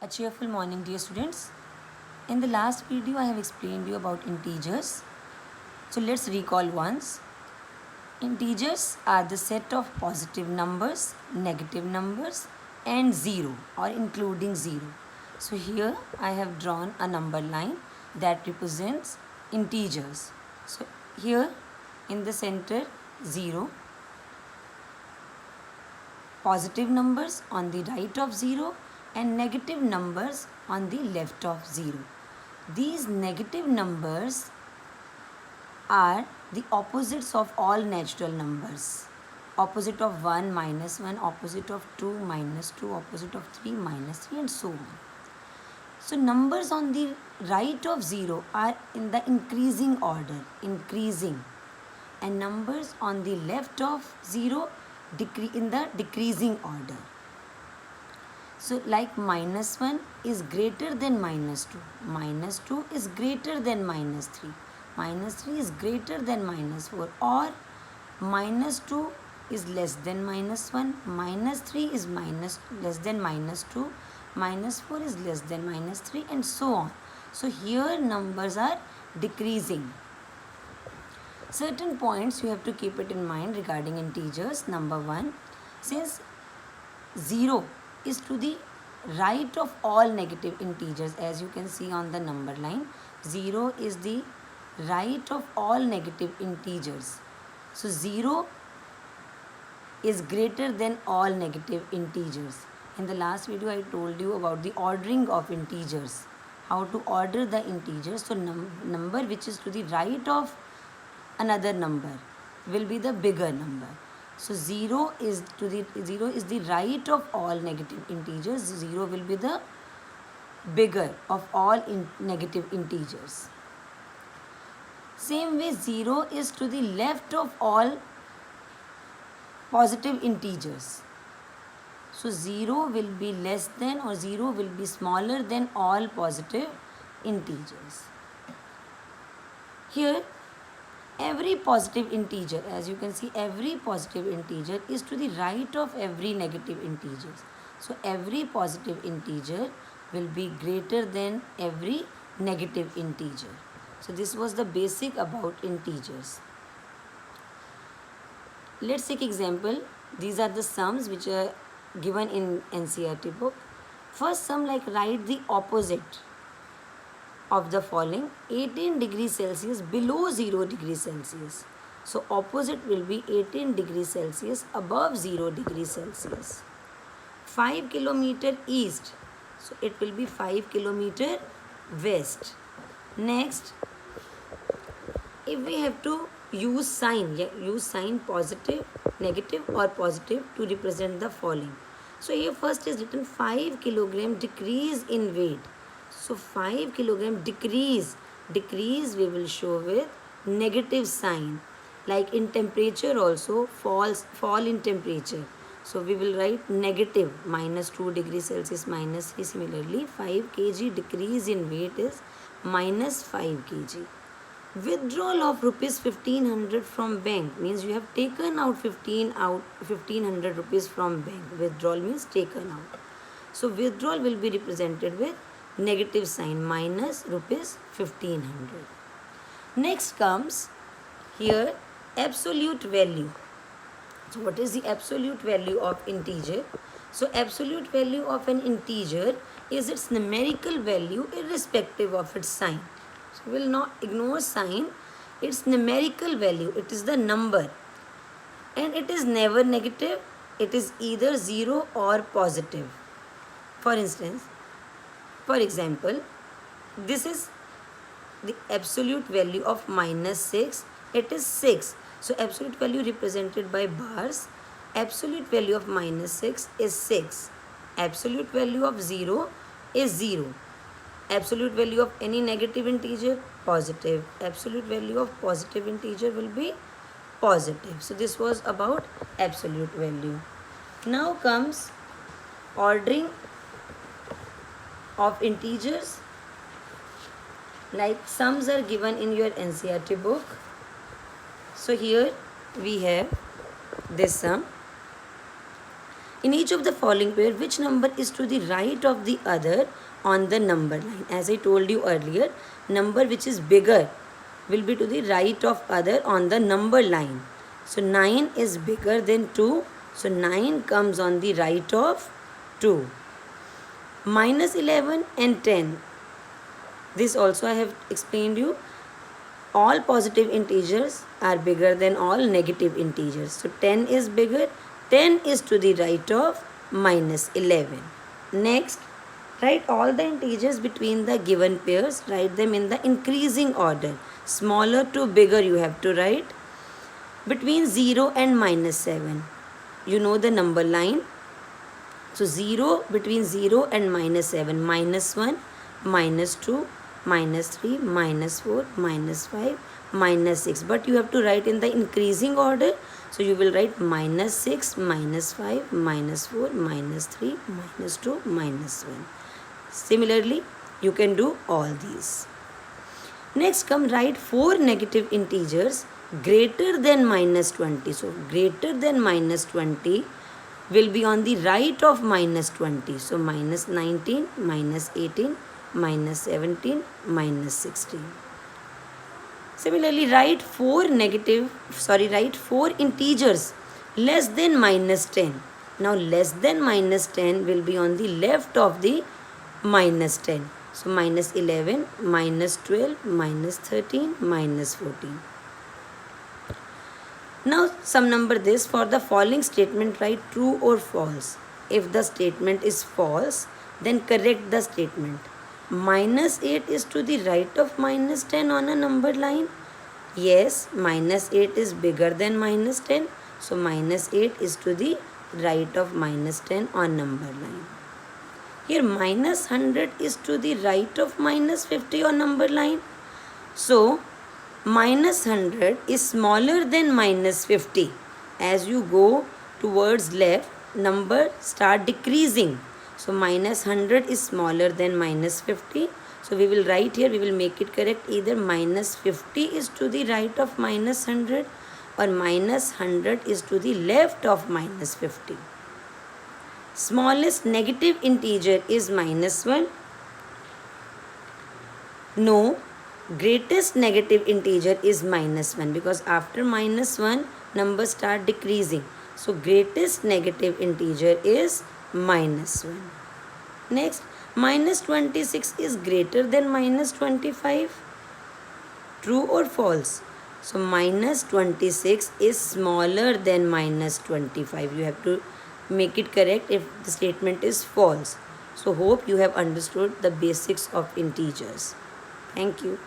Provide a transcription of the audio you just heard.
A cheerful morning, dear students. In the last video, I have explained you about integers. So let's recall once. Integers are the set of positive numbers, negative numbers, and zero or including zero. So here I have drawn a number line that represents integers. So here in the center, zero, positive numbers on the right of 0 and negative numbers on the left of 0. These negative numbers are the opposites of all natural numbers. Opposite of 1 minus 1, opposite of 2 minus 2, opposite of 3 minus 3 and so on. So numbers on the right of 0 are in the increasing order, increasing, and numbers on the left of 0 in the decreasing order. So like minus 1 is greater than minus 2, minus 2 is greater than minus 3, minus 3 is greater than minus 4, or minus 2 is less than minus 1, minus 3 is less than minus 2, minus 4 is less than minus 3 and so on. So here numbers are decreasing. Certain points you have to keep it in mind regarding integers. Number 1, since 0 is to the right of all negative integers, as you can see on the number line, 0 is the right of all negative integers. So 0 is greater than all negative integers. In the last video I told you about the ordering of integers, how to order the integers. So number which is to the right of another number will be the bigger number. So 0 is the right of all negative integers. 0 will be the bigger of all negative integers. Same way 0 is to the left of all positive integers. So 0 will be less than or 0 will be smaller than all positive integers. Here every positive integer, as you can see, every positive integer is to the right of every negative integer. So every positive integer will be greater than every negative integer. So this was the basic about integers. Let's take example. These are the sums which are given in NCERT book. First sum, like write the opposite of the following: 18 degrees Celsius below 0 degrees Celsius. So opposite will be 18 degrees Celsius above 0 degrees Celsius. 5 kilometer east. So it will be 5 kilometer west. Next, if we have to use sign positive, negative or positive to represent the following. So here first is written 5 kilogram decrease in weight. So 5 kilogram decrease we will show with negative sign. Like in temperature also, fall in temperature. So we will write negative, minus 2 degrees Celsius, minus 3. Similarly, 5 kg decrease in weight is minus 5 kg. Withdrawal of rupees 1500 from bank means you have taken out 1500 rupees from bank. Withdrawal means taken out. So withdrawal will be represented with negative sign, minus rupees 1500. Next comes here absolute value. So what is the absolute value of integer? So absolute value of an integer is its numerical value irrespective of its sign. So we will not ignore sign. Its numerical value, it is the number, and it is never negative. It is either 0 or positive. For example, this is the absolute value of minus 6. It is 6. So absolute value represented by bars. Absolute value of minus 6 is 6. Absolute value of 0 is 0. Absolute value of any negative integer, positive. Absolute value of positive integer will be positive. So this was about absolute value. Now comes ordering of integers. Like sums are given in your NCERT book. So here we have this sum. In each of the following pair, which number is to the right of the other on the number line? As I told you earlier, number which is bigger will be to the right of other on the number line. So 9 is bigger than 2. So 9 comes on the right of 2. Minus 11 and 10. This also I have explained you. All positive integers are bigger than all negative integers. So 10 is bigger. 10 is to the right of minus 11. Next, write all the integers between the given pairs. Write them in the increasing order. Smaller to bigger you have to write. Between 0 and minus 7. You know the number line. So 0 between 0 and minus 7. Minus 1, minus 2, minus 3, minus 4, minus 5, minus 6. But you have to write in the increasing order. So you will write minus 6, minus 5, minus 4, minus 3, minus 2, minus 1. Similarly, you can do all these. Next, come write 4 negative integers greater than minus 20. So greater than minus 20 will be on the right of minus 20. So minus 19, minus 18, minus 17, minus 16. Similarly, write 4 integers less than minus 10. Now less than minus 10 will be on the left of the minus 10. So minus 11, minus 12, minus 13, minus 14. Now some number this. For the following statement, write true or false. If the statement is false, then correct the statement. Minus 8 is to the right of minus 10 on a number line. Yes, minus 8 is bigger than minus 10. So minus 8 is to the right of minus 10 on number line. Here minus 100 is to the right of minus 50 on number line. So minus 100 is smaller than minus 50. As you go towards left, number start decreasing. So minus 100 is smaller than minus 50. So we will write here, we will make it correct. Either minus 50 is to the right of minus 100 or minus 100 is to the left of minus 50. Smallest negative integer is minus 1. No, greatest negative integer is minus 1, because after minus 1 numbers start decreasing. So greatest negative integer is minus 1. Next, minus 26 is greater than minus 25. True or false? So minus 26 is smaller than minus 25. You have to make it correct if the statement is false. So hope you have understood the basics of integers. Thank you.